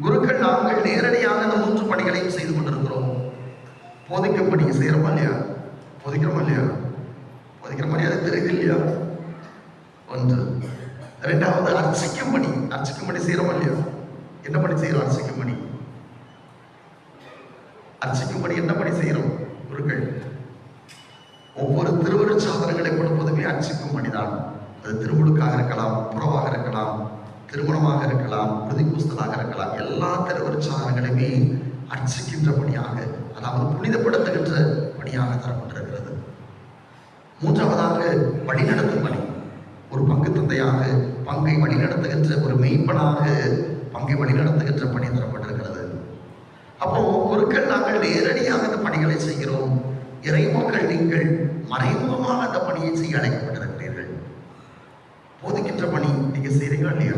குருக்கள் நாங்கள் நேரடியாக அந்த 3 பணிகளையும் செய்து கொண்டிருக்கிறோம். போதிக்கும் பணி செய்யறோமா இல்லையா? போதிக்கிறோமா இல்லையா? போதிக்கிற மாதிரி அது தெரியுது இல்லையா? ஒன்று. இரண்டாவது அர்ச்சிக்கும் பணி. அர்ச்சிக்கும் பணி செய்யறோமா இல்லையா? என்ன பணி செய்யறோம்? அர்ச்சிக்கும் பணி. அர்ச்சிக்கும் பணி என்ன பணி செய்யறோம்? குருக்கள் ஒவ்வொரு திருவருட்சாதனங்களை கொடுப்பதுமே அர்ச்சிக்கும் பணிதான். அது திருமுழுக்காக இருக்கலாம், புறவாக இருக்கலாம், திருமணமாக இருக்கலாம், உறுதி பூசுதலாக இருக்கலாம். எல்லா திருவருட்சாதனங்களுமே அர்ச்சிக்கின்ற பணியாக, அதாவது புனிதப்படுத்துகின்ற பணியாக தரப்பட்டிருக்கிறது. மூன்றாவதாக வழிநடத்தும் பணி. ஒரு பங்கு தந்தையாக பங்கை வழிநடத்துகின்ற, ஒரு மெய்ப்பனாக பங்கை வழிநடத்துகின்ற பணி தரப்பட்டிருக்கிறது. அப்போ குருக்கள் நாங்கள் நேரடியாக அந்த பணிகளை செய்கிறோம். இறைமக்கள் நீங்கள் மறைமுகமாக அந்த பணியை செய்ய அழைக்கப்பட்டிருக்கிறீர்கள். போதிக்கின்ற பணி நீங்க செய்றீங்களா இல்லையா?